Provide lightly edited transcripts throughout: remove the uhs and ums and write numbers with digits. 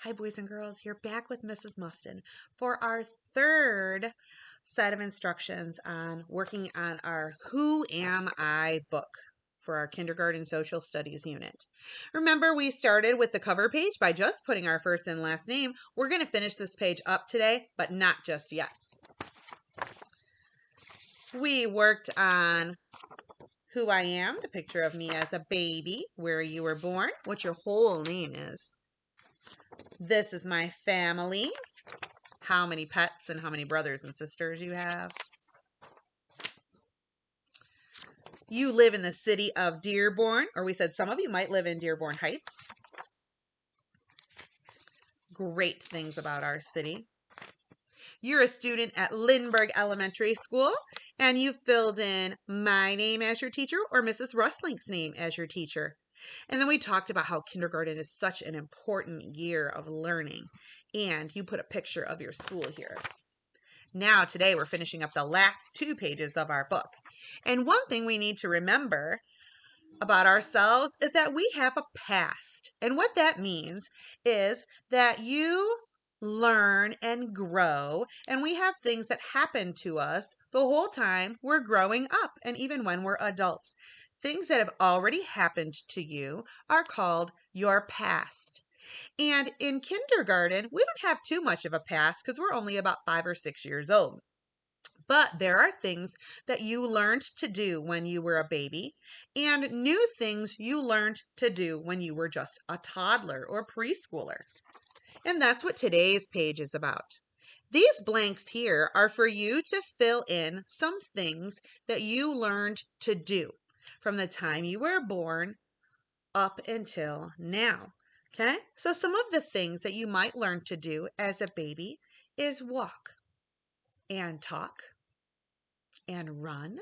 Hi, boys and girls. You're back with Mrs. Mustin for our third set of instructions on working on our Who Am I book for our kindergarten social studies unit. Remember, we started with the cover page by just putting our first and last name. We're going to finish this page up today, but not just yet. We worked on who I am, the picture of me as a baby, where you were born, what your whole name is. This is my family, how many pets and how many brothers and sisters you have. You live in the city of Dearborn, or we said some of you might live in Dearborn Heights. Great things about our city. You're a student at Lindbergh Elementary School, and you filled in my name as your teacher or Mrs. Rustlink's name as your teacher. And then we talked about how kindergarten is such an important year of learning, and you put a picture of your school here. Now, today, we're finishing up the last 2 pages of our book. And one thing we need to remember about ourselves is that we have a past. And what that means is that you learn and grow, and we have things that happen to us the whole time we're growing up, and even when we're adults. Things that have already happened to you are called your past. And in kindergarten, we don't have too much of a past because we're only about 5 or 6 years old. But there are things that you learned to do when you were a baby and new things you learned to do when you were just a toddler or preschooler. And that's what today's page is about. These blanks here are for you to fill in some things that you learned to do from the time you were born up until now. Okay, so some of the things that you might learn to do as a baby is walk and talk and run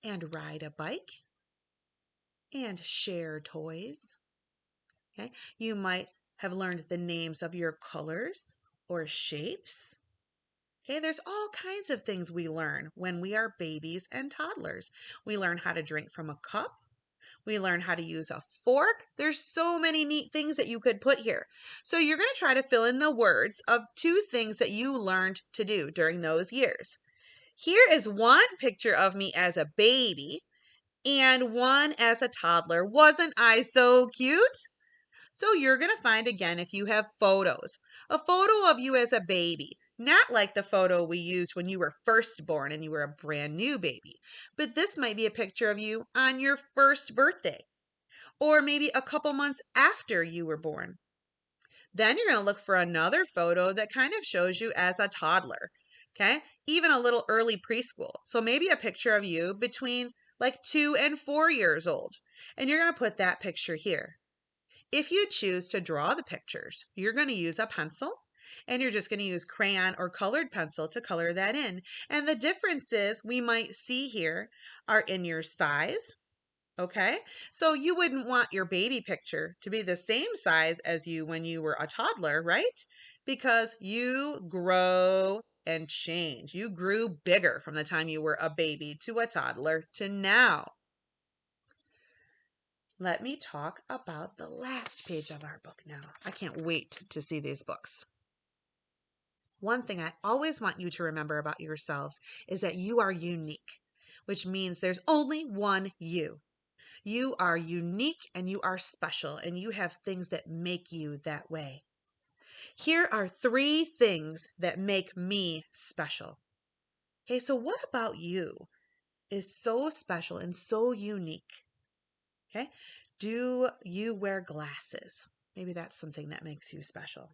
and ride a bike and share toys. Okay, you might have learned the names of your colors or shapes. Okay, there's all kinds of things we learn when we are babies and toddlers. We learn how to drink from a cup. We learn how to use a fork. There's so many neat things that you could put here. So you're going to try to fill in the words of 2 things that you learned to do during those years. Here is one picture of me as a baby and one as a toddler. Wasn't I so cute? So you're going to find again if you have photos. A photo of you as a baby. Not like the photo we used when you were first born and you were a brand new baby. But this might be a picture of you on your first birthday. Or maybe a couple months after you were born. Then you're going to look for another photo that kind of shows you as a toddler. Okay? Even a little early preschool. So maybe a picture of you between like 2 and 4 years old. And you're going to put that picture here. If you choose to draw the pictures, you're going to use a pencil and you're just going to use crayon or colored pencil to color that in. And the differences we might see here are in your size. Okay, so you wouldn't want your baby picture to be the same size as you when you were a toddler, right? Because you grow and change. You grew bigger from the time you were a baby to a toddler to now. Let me talk about the last page of our book now. I can't wait to see these books. One thing I always want you to remember about yourselves is that you are unique, which means there's only one you. You are unique and you are special and you have things that make you that way. Here are 3 things that make me special. Okay, so what about you is so special and so unique? Okay, do you wear glasses? Maybe that's something that makes you special.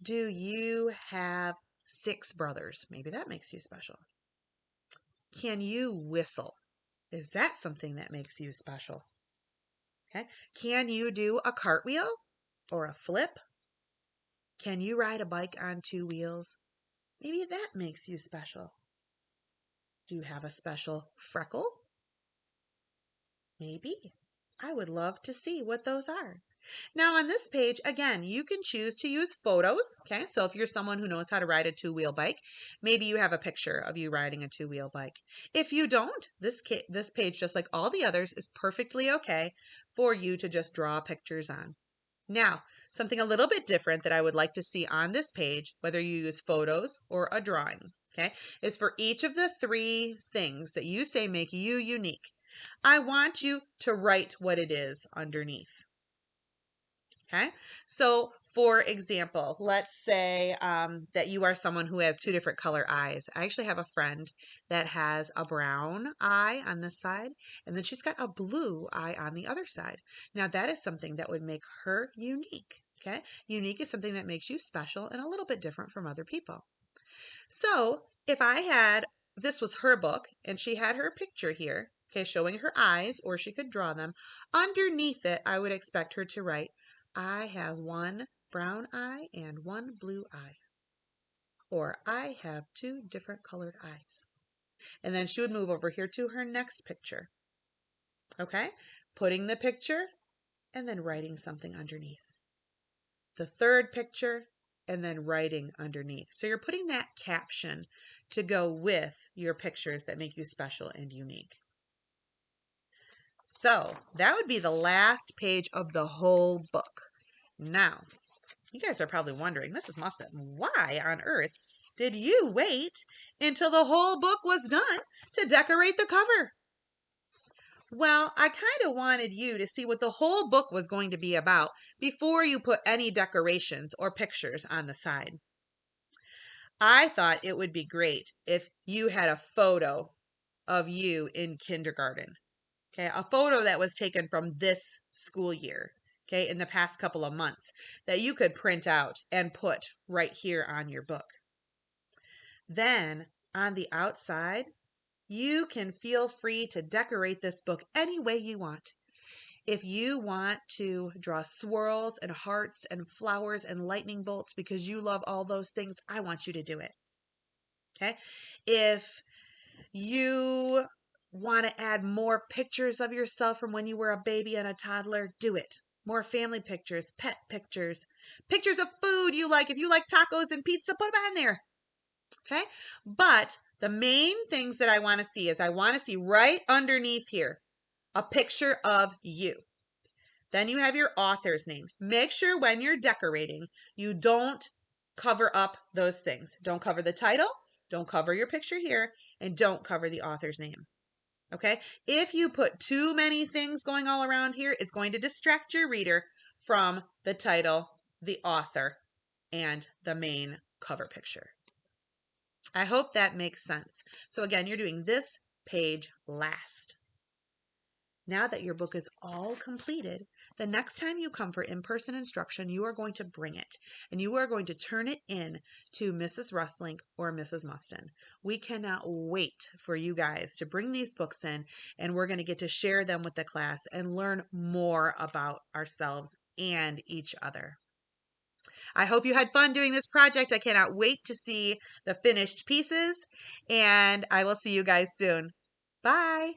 Do you have 6 brothers? Maybe that makes you special. Can you whistle? Is that something that makes you special? Okay. Can you do a cartwheel or a flip? Can you ride a bike on 2 wheels? Maybe that makes you special. Do you have a special freckle? Maybe. I would love to see what those are. Now on this page, again, you can choose to use photos. Okay, so if you're someone who knows how to ride a 2-wheel bike, maybe you have a picture of you riding a 2-wheel bike. If you don't, this page, just like all the others, is perfectly okay for you to just draw pictures on. Now, something a little bit different that I would like to see on this page, whether you use photos or a drawing, okay, is for each of the 3 things that you say make you unique. I want you to write what it is underneath. Okay, so for example, let's say that you are someone who has 2 different color eyes. I actually have a friend that has a brown eye on this side, and then she's got a blue eye on the other side. Now, that is something that would make her unique. Okay, unique is something that makes you special and a little bit different from other people. So if I had, this was her book, and she had her picture here, okay, showing her eyes, or she could draw them. Underneath it, I would expect her to write, I have 1 brown eye and 1 blue eye. Or I have 2 different colored eyes. And then she would move over here to her next picture. Okay, putting the picture and then writing something underneath. The third picture and then writing underneath. So you're putting that caption to go with your pictures that make you special and unique. So that would be the last page of the whole book. Now, you guys are probably wondering, Mrs. Mustin, why on earth did you wait until the whole book was done to decorate the cover? Well, I kind of wanted you to see what the whole book was going to be about before you put any decorations or pictures on the side. I thought it would be great if you had a photo of you in kindergarten. Okay, a photo that was taken from this school year, okay, in the past couple of months that you could print out and put right here on your book. Then on the outside, you can feel free to decorate this book any way you want. If you want to draw swirls and hearts and flowers and lightning bolts because you love all those things, I want you to do it. Okay. If you want to add more pictures of yourself from when you were a baby and a toddler, do it. More family pictures, pet pictures, pictures of food you like. If you like tacos and pizza, put them on there. Okay. But the main things that I want to see is I want to see right underneath here a picture of you. Then you have your author's name. Make sure when you're decorating, you don't cover up those things. Don't cover the title, don't cover your picture here, and don't cover the author's name. Okay? If you put too many things going all around here, it's going to distract your reader from the title, the author, and the main cover picture. I hope that makes sense. So again, you're doing this page last. Now that your book is all completed, the next time you come for in-person instruction, you are going to bring it and you are going to turn it in to Mrs. Rustlink or Mrs. Mustin. We cannot wait for you guys to bring these books in, and we're going to get to share them with the class and learn more about ourselves and each other. I hope you had fun doing this project. I cannot wait to see the finished pieces, and I will see you guys soon. Bye.